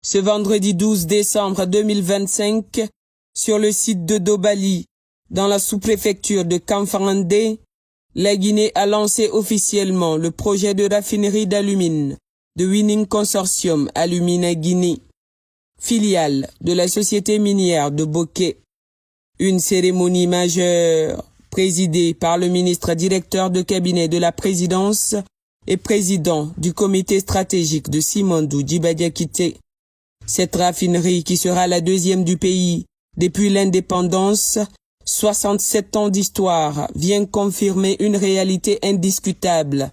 Ce vendredi 12 décembre 2025, sur le site de Dobali, dans la sous-préfecture de Kamfarandé, la Guinée a lancé officiellement le projet de raffinerie d'alumine de Winning Consortium Alumina Guinée, filiale de la société minière de Bokeh. Une cérémonie majeure présidée par le ministre directeur de cabinet de la présidence et président du comité stratégique de Simandou Djibadiakité. Cette raffinerie, qui sera la deuxième du pays depuis l'indépendance, 67 ans d'histoire, vient confirmer une réalité indiscutable.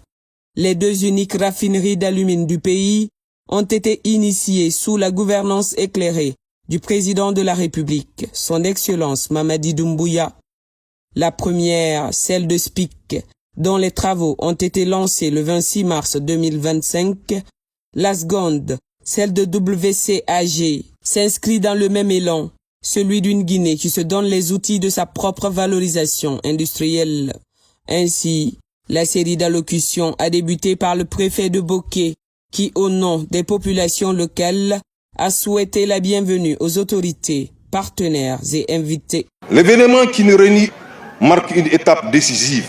Les deux uniques raffineries d'alumine du pays ont été initiées sous la gouvernance éclairée du président de la République, son Excellence Mamadi Doumbouya. La première, celle de SPIC, dont les travaux ont été lancés le 26 mars 2025. La seconde, celle de WCAG, s'inscrit dans le même élan, celui d'une Guinée qui se donne les outils de sa propre valorisation industrielle. Ainsi, la série d'allocutions a débuté par le préfet de Bokeh, qui, au nom des populations locales, a souhaité la bienvenue aux autorités, partenaires et invités. L'événement qui nous réunit marque une étape décisive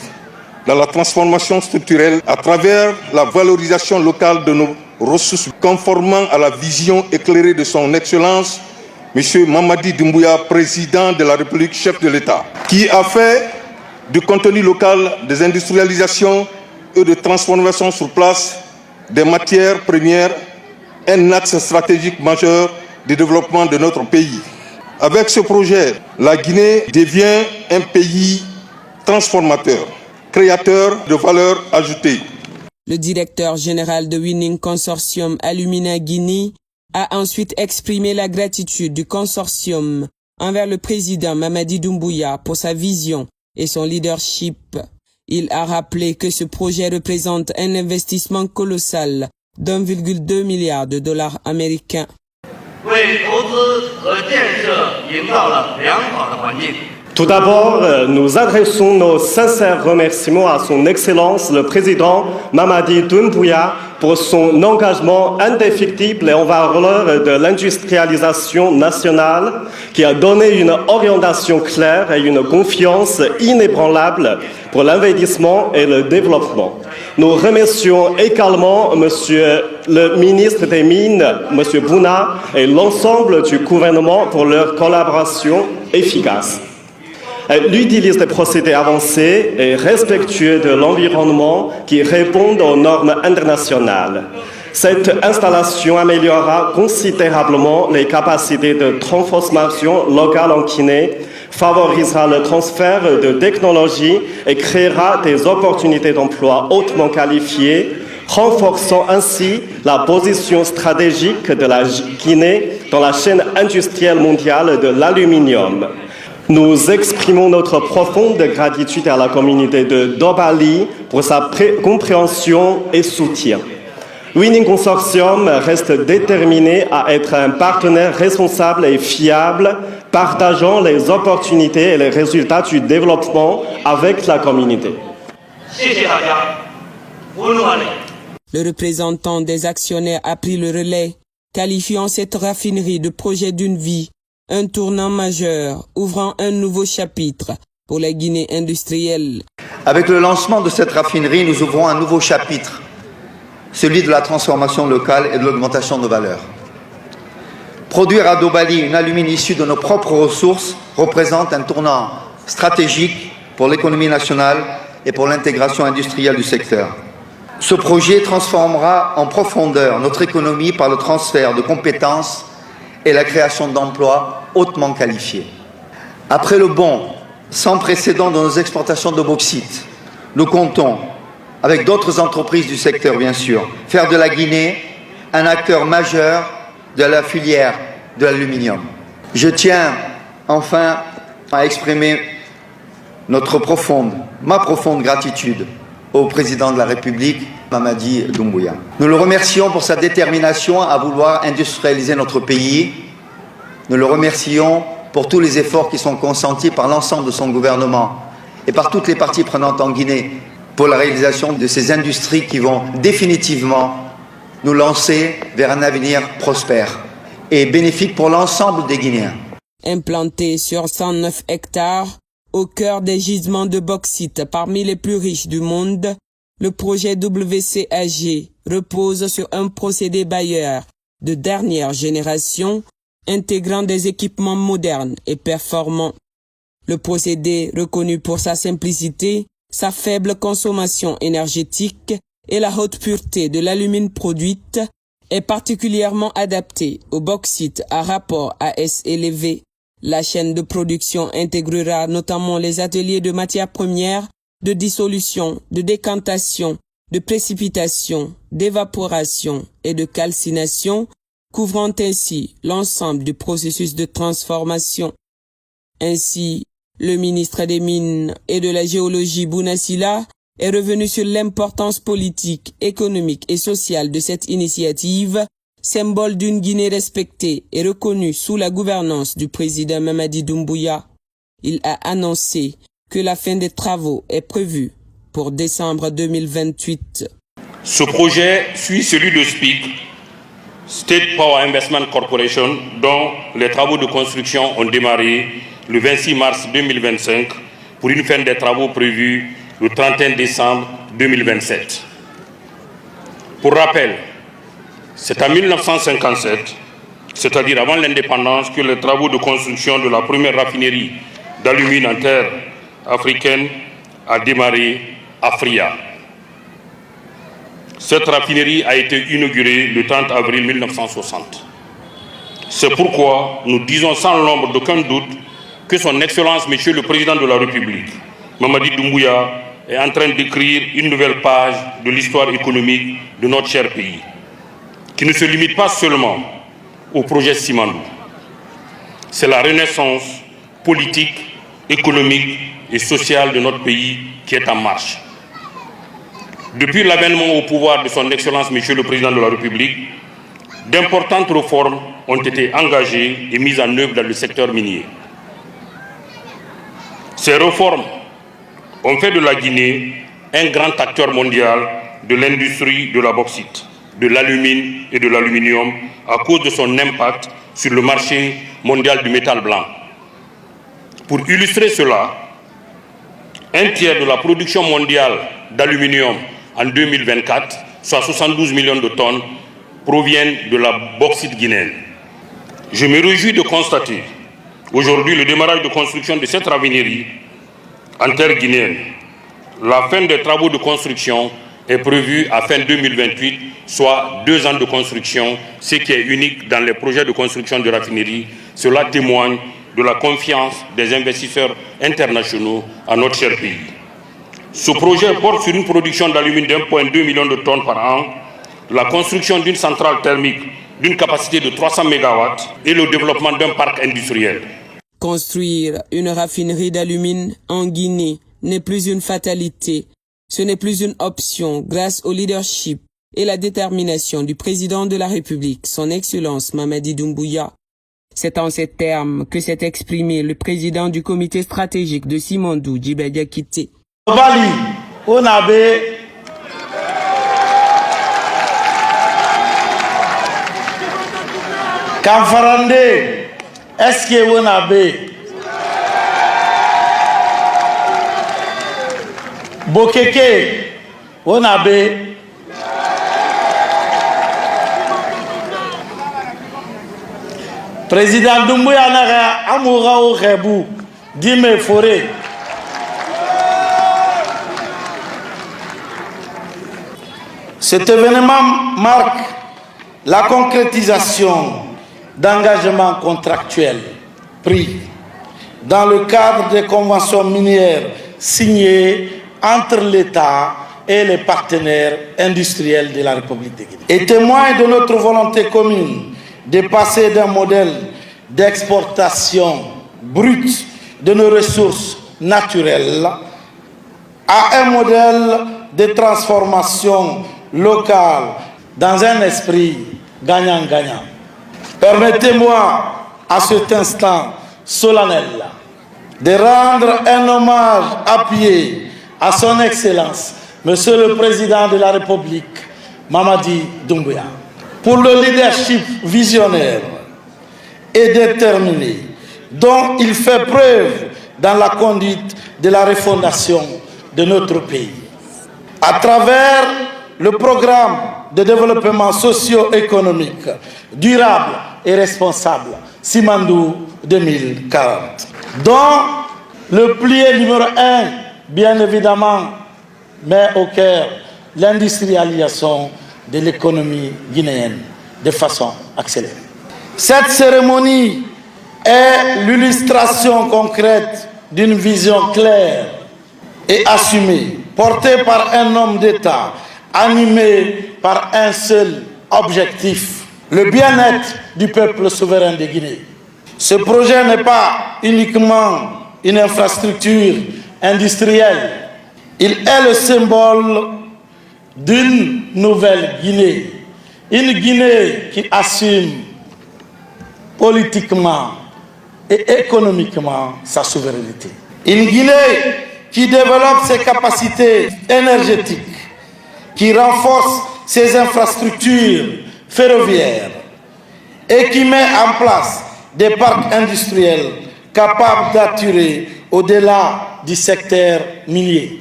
dans la transformation structurelle à travers la valorisation locale de nos ressources, conformément à la vision éclairée de son Excellence, M. Mamadi Doumbouya, président de la République, chef de l'État, qui a fait du contenu local, des industrialisations et de transformation sur place des matières premières un axe stratégique majeur de développement de notre pays. Avec ce projet, la Guinée devient un pays transformateur, créateur de valeur ajoutée. Le directeur général de Winning Consortium Alumina Guinée a ensuite exprimé la gratitude du consortium envers le président Mamadi Doumbouya pour sa vision et son leadership. Il a rappelé que ce projet représente un investissement colossal d'1,2 milliard de dollars américains. Tout d'abord, nous adressons nos sincères remerciements à son Excellence le Président Mamadi Doumbouya pour son engagement indéfectible et en valeur de l'industrialisation nationale qui a donné une orientation claire et une confiance inébranlable pour l'investissement et le développement. Nous remercions également Monsieur le ministre des Mines, Monsieur Bouna, et l'ensemble du gouvernement pour leur collaboration efficace. Elle utilise des procédés avancés et respectueux de l'environnement qui répondent aux normes internationales. Cette installation améliorera considérablement les capacités de transformation locale en Guinée, favorisera le transfert de technologies et créera des opportunités d'emploi hautement qualifiées, renforçant ainsi la position stratégique de la Guinée dans la chaîne industrielle mondiale de l'aluminium. Nous exprimons notre profonde gratitude à la communauté de Dobali pour sa compréhension et soutien. Winning Consortium reste déterminé à être un partenaire responsable et fiable, partageant les opportunités et les résultats du développement avec la communauté. Le représentant des actionnaires a pris le relais, qualifiant cette raffinerie de projet d'une vie, un tournant majeur ouvrant un nouveau chapitre pour la Guinée industrielle. Avec le lancement de cette raffinerie, nous ouvrons un nouveau chapitre, celui de la transformation locale et de l'augmentation de valeur. Produire à Dobali une alumine issue de nos propres ressources représente un tournant stratégique pour l'économie nationale et pour l'intégration industrielle du secteur. Ce projet transformera en profondeur notre économie par le transfert de compétences et la création d'emplois hautement qualifiés. Après le bond sans précédent de nos exportations de bauxite, nous comptons, avec d'autres entreprises du secteur bien sûr, faire de la Guinée un acteur majeur de la filière de l'aluminium. Je tiens enfin à exprimer ma profonde gratitude au président de la République, Mamadi Doumbouya. Nous le remercions pour sa détermination à vouloir industrialiser notre pays. Nous le remercions pour tous les efforts qui sont consentis par l'ensemble de son gouvernement et par toutes les parties prenantes en Guinée pour la réalisation de ces industries qui vont définitivement nous lancer vers un avenir prospère. et bénéfique pour l'ensemble des Guinéens. Implanté sur 109 hectares, au cœur des gisements de bauxite parmi les plus riches du monde, le projet WCAG repose sur un procédé bailleur de dernière génération intégrant des équipements modernes et performants. Le procédé, reconnu pour sa simplicité, sa faible consommation énergétique et la haute pureté de l'alumine produite, est particulièrement adapté au bauxite à rapport AS élevé. La chaîne de production intégrera notamment les ateliers de matières premières, de dissolution, de décantation, de précipitation, d'évaporation et de calcination, couvrant ainsi l'ensemble du processus de transformation. Ainsi, le ministre des Mines et de la Géologie Bouna Sylla est revenu sur l'importance politique, économique et sociale de cette initiative, symbole d'une Guinée respectée et reconnue sous la gouvernance du président Mamadi Doumbouya. Il a annoncé que la fin des travaux est prévue pour décembre 2028. Ce projet suit celui de SPIC, State Power Investment Corporation, dont les travaux de construction ont démarré le 26 mars 2025 pour une fin des travaux prévus le 31 décembre 2027. Pour rappel, c'est en 1957, c'est-à-dire avant l'indépendance, que les travaux de construction de la première raffinerie d'alumine en terre africaine a démarré à Fria. Cette raffinerie a été inaugurée le 30 avril 1960. C'est pourquoi nous disons sans l'ombre d'aucun doute que son Excellence, Monsieur le Président de la République, Mamadi Doumbouya, est en train d'écrire une nouvelle page de l'histoire économique de notre cher pays, qui ne se limite pas seulement au projet Simandou. C'est la renaissance politique, économique et sociale de notre pays qui est en marche. Depuis l'avènement au pouvoir de son Excellence, Monsieur le Président de la République, d'importantes réformes ont été engagées et mises en œuvre dans le secteur minier. Ces réformes ont fait de la Guinée un grand acteur mondial de l'industrie de la bauxite, de l'alumine et de l'aluminium à cause de son impact sur le marché mondial du métal blanc. Pour illustrer cela, un tiers de la production mondiale d'aluminium en 2024, soit 72 millions de tonnes, proviennent de la bauxite guinéenne. Je me réjouis de constater aujourd'hui le démarrage de construction de cette raffinerie en terre guinéenne. La fin des travaux de construction est prévue à fin 2028, soit 2 ans de construction, ce qui est unique dans les projets de construction de raffinerie. Cela témoigne de la confiance des investisseurs internationaux à notre cher pays. Ce projet porte sur une production d'alumine d'1,2 million de tonnes par an, la construction d'une centrale thermique d'une capacité de 300 MW et le développement d'un parc industriel. Construire une raffinerie d'alumine en Guinée n'est plus une fatalité. Ce n'est plus une option grâce au leadership et la détermination du président de la République, son Excellence Mamadi Doumbouya. C'est en ces termes que s'est exprimé le président du comité stratégique de Simandou, Djibé Diakité. Bali, on avait Kamfarande, est-ce que on avait Bokeke, on avait Président Doumbouya Naga, Amoura au Rebou, Guimé Forêt. Cet événement marque la concrétisation d'engagements contractuels pris dans le cadre des conventions minières signées entre l'État et les partenaires industriels de la République de Guinée. Et témoigne de notre volonté commune de passer d'un modèle d'exportation brute de nos ressources naturelles à un modèle de transformation locale dans un esprit gagnant-gagnant. Permettez-moi à cet instant solennel de rendre un hommage appuyé à son Excellence, Monsieur le Président de la République, Mamadi Doumbouya, pour le leadership visionnaire et déterminé dont il fait preuve dans la conduite de la refondation de notre pays. À travers le programme de développement socio-économique durable et responsable Simandou 2040, dont le pilier numéro 1, bien évidemment, met au cœur l'industrialisation de l'économie guinéenne de façon accélérée. Cette cérémonie est l'illustration concrète d'une vision claire et assumée, portée par un homme d'État, animé par un seul objectif, le bien-être du peuple souverain de Guinée. Ce projet n'est pas uniquement une infrastructure industrielle, il est le symbole d'une nouvelle Guinée, une Guinée qui assume politiquement et économiquement sa souveraineté. Une Guinée qui développe ses capacités énergétiques, qui renforce ses infrastructures ferroviaires et qui met en place des parcs industriels capables d'attirer au-delà du secteur minier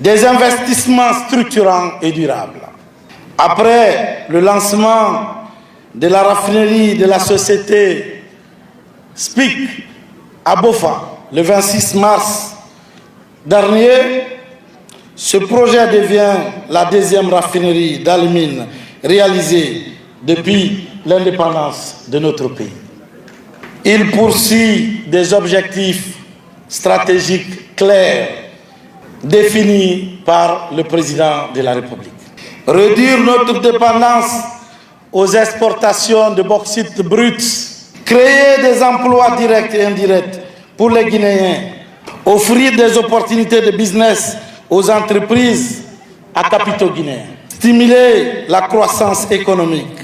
des investissements structurants et durables. Après le lancement de la raffinerie de la société SPIC à Bofa le 26 mars dernier, ce projet devient la deuxième raffinerie d'alumine réalisée depuis l'indépendance de notre pays. Il poursuit des objectifs stratégiques clairs définis par le président de la République. Réduire notre dépendance aux exportations de bauxite brut, créer des emplois directs et indirects pour les Guinéens, offrir des opportunités de business aux entreprises à capitaux guinéens, stimuler la croissance économique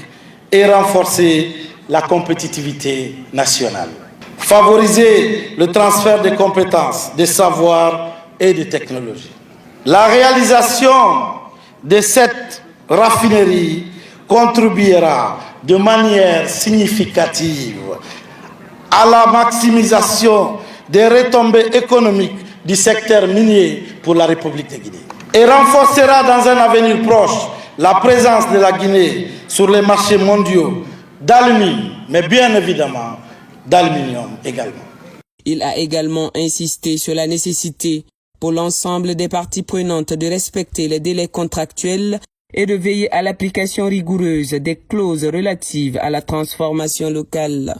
et renforcer la compétitivité nationale, favoriser le transfert des compétences, des savoirs et des technologies. La réalisation de cette raffinerie contribuera de manière significative à la maximisation des retombées économiques du secteur minier pour la République de Guinée et renforcera dans un avenir proche la présence de la Guinée sur les marchés mondiaux d'aluminium, mais bien évidemment d'aluminium également. Il a également insisté sur la nécessité pour l'ensemble des parties prenantes de respecter les délais contractuels et de veiller à l'application rigoureuse des clauses relatives à la transformation locale,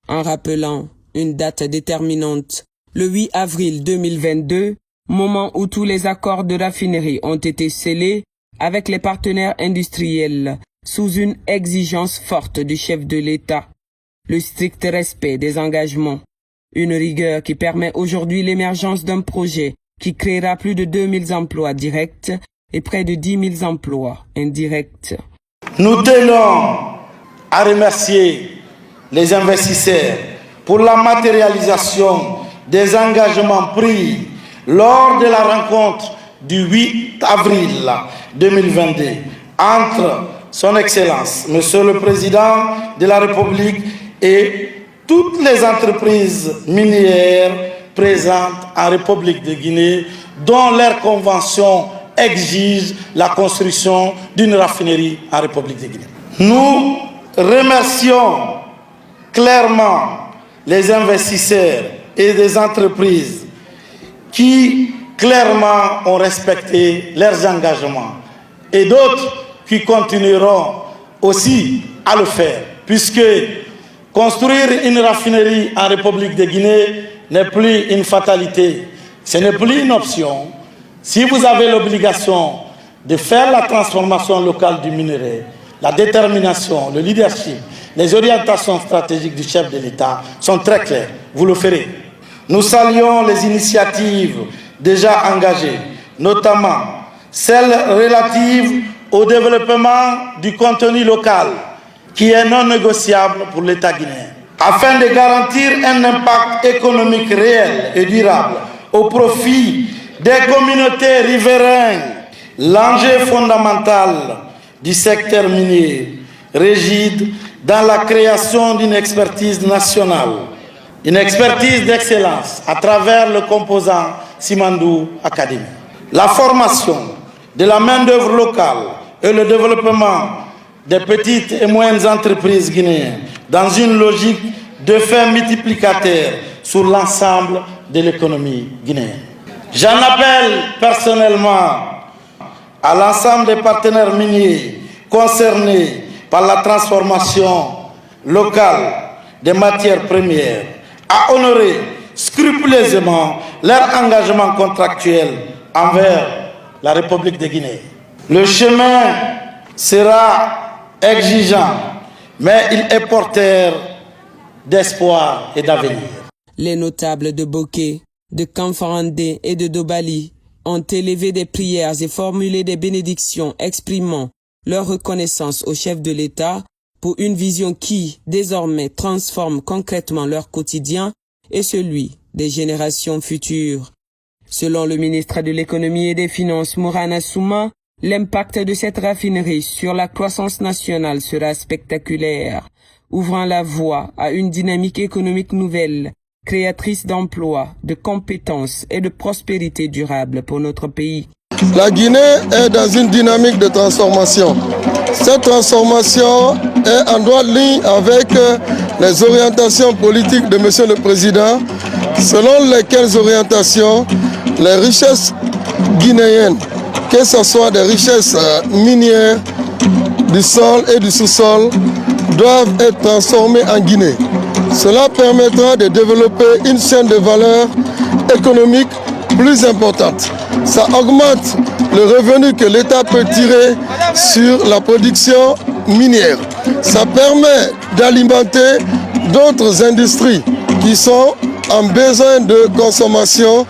en rappelant une date déterminante, le 8 avril 2022, moment où tous les accords de raffinerie ont été scellés avec les partenaires industriels sous une exigence forte du chef de l'État, le strict respect des engagements, une rigueur qui permet aujourd'hui l'émergence d'un projet qui créera plus de 2000 emplois directs et près de 10 000 emplois indirects. Nous tenons à remercier les investisseurs pour la matérialisation des engagements pris lors de la rencontre du 8 avril 2022 entre Son Excellence, Monsieur le Président de la République et toutes les entreprises minières présentes en République de Guinée, dont leur convention exige la construction d'une raffinerie en République de Guinée. Nous remercions clairement les investisseurs et les entreprises qui clairement ont respecté leurs engagements et d'autres qui continueront aussi à le faire, puisque construire une raffinerie en République de Guinée n'est plus une fatalité, ce n'est plus une option. Si vous avez l'obligation de faire la transformation locale du minerai, la détermination, le leadership, les orientations stratégiques du chef de l'État sont très claires. Vous le ferez. Nous saluons les initiatives déjà engagées, notamment celles relatives au développement du contenu local, qui est non négociable pour l'État guinéen, afin de garantir un impact économique réel et durable au profit des communautés riveraines. L'enjeu fondamental du secteur minier réside dans la création d'une expertise nationale, une expertise d'excellence à travers le composant Simandou Academy. La formation de la main-d'œuvre locale et le développement des petites et moyennes entreprises guinéennes dans une logique de fait multiplicateur sur l'ensemble de l'économie guinéenne. J'en appelle personnellement à l'ensemble des partenaires miniers concernés par la transformation locale des matières premières à honorer scrupuleusement leur engagement contractuel envers la République de Guinée. Le chemin sera exigeant, mais il est porteur d'espoir et d'avenir. Les notables de Bokeh, de Kamfarandé et de Dobali ont élevé des prières et formulé des bénédictions exprimant leur reconnaissance au chef de l'État pour une vision qui, désormais, transforme concrètement leur quotidien et celui des générations futures. Selon le ministre de l'Économie et des Finances, Mourana Souma, l'impact de cette raffinerie sur la croissance nationale sera spectaculaire, ouvrant la voie à une dynamique économique nouvelle, créatrice d'emplois, de compétences et de prospérité durable pour notre pays. La Guinée est dans une dynamique de transformation. Cette transformation est en droite ligne avec les orientations politiques de M. le Président, selon lesquelles orientations les richesses guinéennes, que ce soit des richesses minières, du sol et du sous-sol, doivent être transformées en Guinée. Cela permettra de développer une chaîne de valeur économique plus importante. Ça augmente le revenu que l'État peut tirer sur la production minière. Ça permet d'alimenter d'autres industries qui sont en besoin de consommation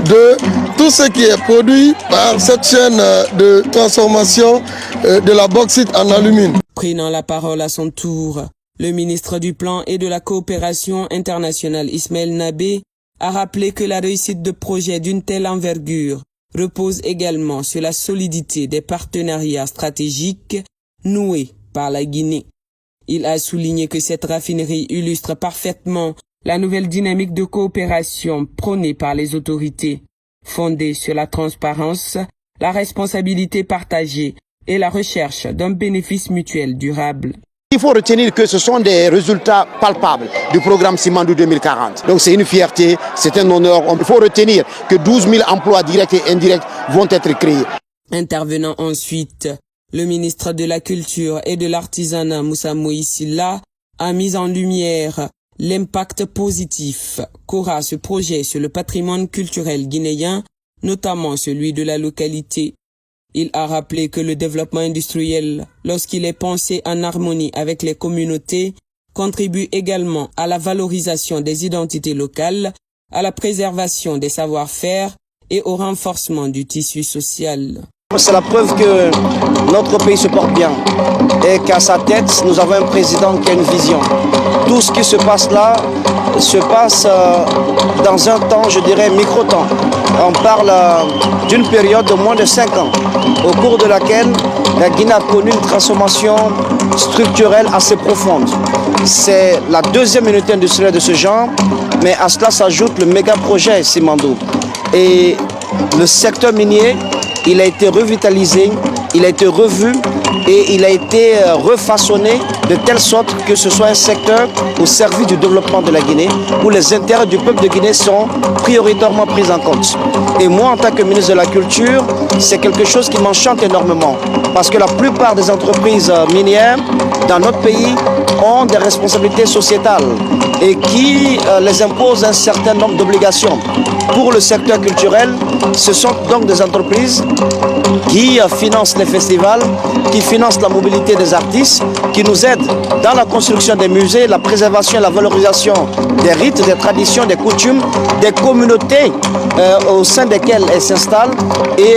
de tout ce qui est produit par cette chaîne de transformation de la bauxite en alumine. Prenant la parole à son tour, le ministre du Plan et de la Coopération internationale Ismaël Nabé a rappelé que la réussite de projets d'une telle envergure repose également sur la solidité des partenariats stratégiques noués par la Guinée. Il a souligné que cette raffinerie illustre parfaitement la nouvelle dynamique de coopération prônée par les autorités, fondée sur la transparence, la responsabilité partagée et la recherche d'un bénéfice mutuel durable. Il faut retenir que ce sont des résultats palpables du programme Simandou 2040. Donc c'est une fierté, c'est un honneur. Il faut retenir que 12 000 emplois directs et indirects vont être créés. Intervenant ensuite, le ministre de la Culture et de l'Artisanat Moussa Moïsilla a mis en lumière l'impact positif qu'aura ce projet sur le patrimoine culturel guinéen, notamment celui de la localité. Il a rappelé que le développement industriel, lorsqu'il est pensé en harmonie avec les communautés, contribue également à la valorisation des identités locales, à la préservation des savoir-faire et au renforcement du tissu social. C'est la preuve que notre pays se porte bien et qu'à sa tête, nous avons un président qui a une vision. Tout ce qui se passe là se passe dans un temps, je dirais, micro-temps. On parle d'une période de moins de 5 ans, au cours de laquelle la Guinée a connu une transformation structurelle assez profonde. C'est la deuxième unité industrielle de ce genre, mais à cela s'ajoute le méga projet Simandou. Et le secteur minier, il a été revitalisé, il a été revu et il a été refaçonné de telle sorte que ce soit un secteur au service du développement de la Guinée, où les intérêts du peuple de Guinée sont prioritairement pris en compte. Et moi, en tant que ministre de la Culture, c'est quelque chose qui m'enchante énormément, parce que la plupart des entreprises minières dans notre pays ont des responsabilités sociétales et qui les imposent un certain nombre d'obligations. Pour le secteur culturel, ce sont donc des entreprises qui financent les festivals, qui financent la mobilité des artistes, qui nous aident dans la construction des musées, la préservation et la valorisation des rites, des traditions, des coutumes, des communautés au sein desquelles elles s'installent et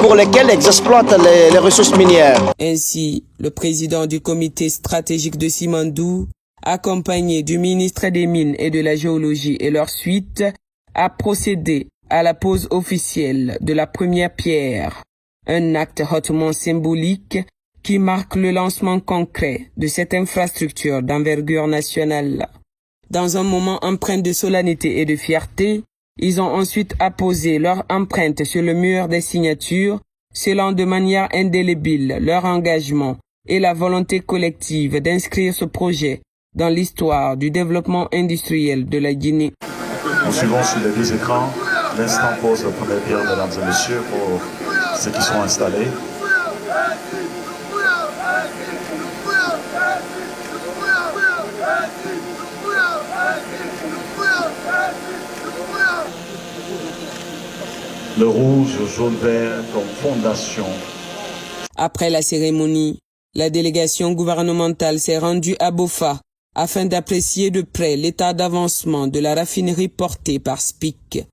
pour lesquelles elles exploitent les ressources minières. Ainsi, le président du comité stratégique de Simandou, accompagné du ministre des Mines et de la Géologie et leur suite, a procédé à la pose officielle de la première pierre, un acte hautement symbolique qui marque le lancement concret de cette infrastructure d'envergure nationale. Dans un moment empreint de solennité et de fierté, ils ont ensuite apposé leur empreinte sur le mur des signatures, scellant de manière indélébile leur engagement et la volonté collective d'inscrire ce projet dans l'histoire du développement industriel de la Guinée. Nous suivons sur les deux écrans l'instant pose la première pierre, mesdames et messieurs, pour ceux qui sont installés. Le rouge, jaune, vert comme fondation. Après la cérémonie, la délégation gouvernementale s'est rendue à Bofa afin d'apprécier de près l'état d'avancement de la raffinerie portée par SPIC.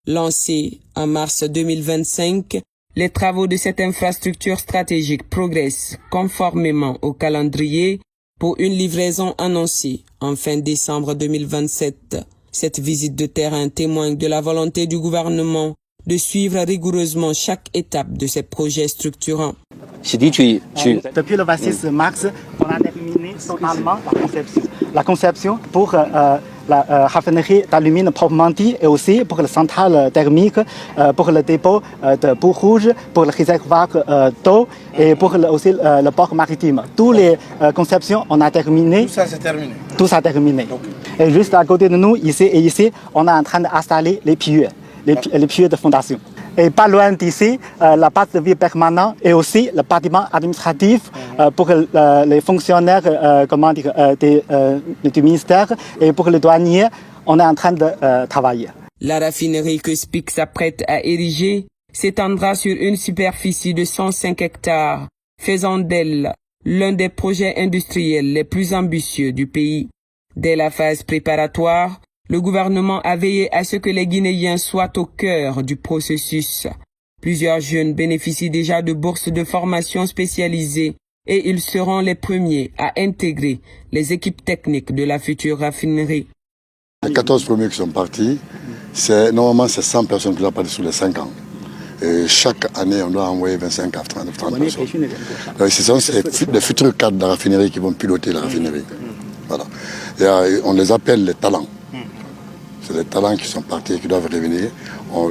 Lancée en mars 2025, les travaux de cette infrastructure stratégique progressent conformément au calendrier pour une livraison annoncée en fin décembre 2027. Cette visite de terrain témoigne de la volonté du gouvernement de suivre rigoureusement chaque étape de ces projets structurants. Depuis le 26 mars, on a terminé totalement la conception pour la raffinerie d'alumine proprement dit et aussi pour la centrale thermique, pour le dépôt de boue rouge, pour le réservoir d'eau et pour aussi le port maritime. Toutes les conceptions, on a terminé. Tout ça, c'est terminé. Tout ça terminé. Et juste à côté de nous, ici, on est en train d'installer les pieux de fondation. Et pas loin d'ici, la base de vie permanente et aussi le bâtiment administratif pour les fonctionnaires du ministère et pour les douaniers, on est en train de travailler. La raffinerie que SPIC s'apprête à ériger s'étendra sur une superficie de 105 hectares, faisant d'elle l'un des projets industriels les plus ambitieux du pays. Dès la phase préparatoire, le gouvernement a veillé à ce que les Guinéens soient au cœur du processus. Plusieurs jeunes bénéficient déjà de bourses de formation spécialisées et ils seront les premiers à intégrer les équipes techniques de la future raffinerie. Les 14 premiers qui sont partis, normalement c'est 100 personnes qui sont parties sur les 5 ans. Et chaque année, on doit envoyer 25 à 30 personnes. Donc, ce sont les futurs cadres de la raffinerie qui vont piloter la raffinerie. Voilà. Et, on les appelle les talents. C'est les talents qui sont partis et qui doivent revenir.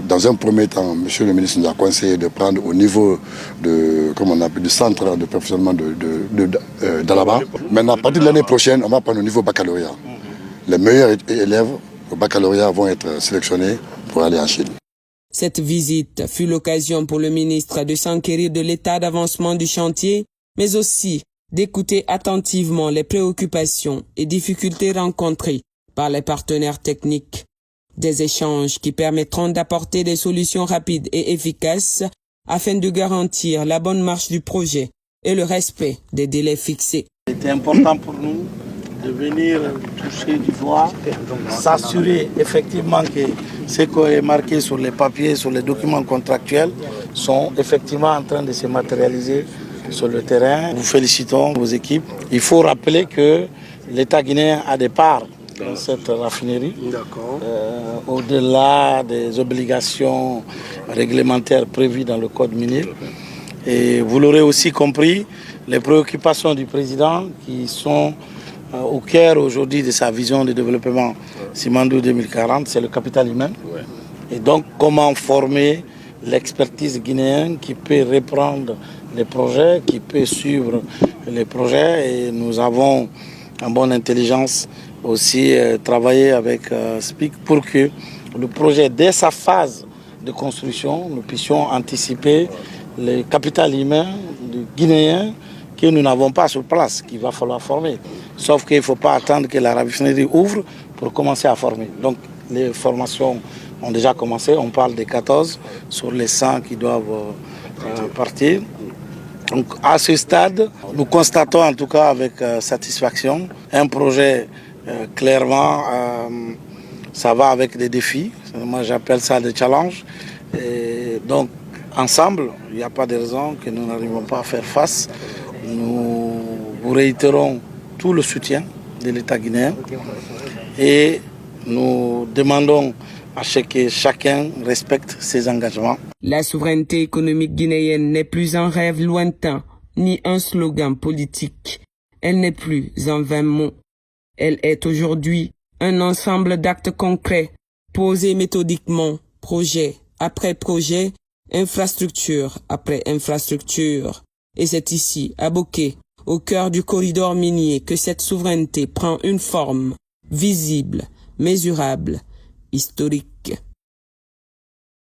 Dans un premier temps, M. le ministre nous a conseillé de prendre au niveau du centre de perfectionnement d'Alaba. Maintenant, à partir de l'année prochaine, on va prendre au niveau baccalauréat. Les meilleurs élèves au baccalauréat vont être sélectionnés pour aller en Chine. Cette visite fut l'occasion pour le ministre de s'enquérir de l'état d'avancement du chantier, mais aussi d'écouter attentivement les préoccupations et difficultés rencontrées par les partenaires techniques. Des échanges qui permettront d'apporter des solutions rapides et efficaces afin de garantir la bonne marche du projet et le respect des délais fixés. C'était important pour nous de venir toucher du doigt, s'assurer effectivement que ce qui est marqué sur les papiers, sur les documents contractuels, sont effectivement en train de se matérialiser sur le terrain. Nous félicitons vos équipes. Il faut rappeler que l'État guinéen a des parts dans cette raffinerie, au-delà des obligations réglementaires prévues dans le code minier. Et vous l'aurez aussi compris, les préoccupations du président qui sont au cœur aujourd'hui de sa vision de développement Simandou 2040, c'est le capital humain. Et donc comment former l'expertise guinéenne qui peut reprendre les projets, qui peut suivre les projets. Et nous avons en bonne intelligence aussi travailler avec SPIC pour que le projet, dès sa phase de construction, nous puissions anticiper le capital humain guinéen que nous n'avons pas sur place, qu'il va falloir former. Sauf qu'il ne faut pas attendre que la raffinerie ouvre pour commencer à former. Donc les formations ont déjà commencé, on parle des 14 sur les 100 qui doivent partir. Donc à ce stade, nous constatons en tout cas avec satisfaction un projet clairement, ça va avec des défis. Moi, j'appelle ça des challenges. Et donc, ensemble, il n'y a pas de raison que nous n'arrivons pas à faire face. Nous vous réitérons tout le soutien de l'État guinéen et nous demandons à ce que chacun respecte ses engagements. La souveraineté économique guinéenne n'est plus un rêve lointain, ni un slogan politique. Elle n'est plus en vain mots. Elle est aujourd'hui un ensemble d'actes concrets, posés méthodiquement, projet après projet, infrastructure après infrastructure. Et c'est ici, à Bokeh, au cœur du corridor minier, que cette souveraineté prend une forme visible, mesurable, historique.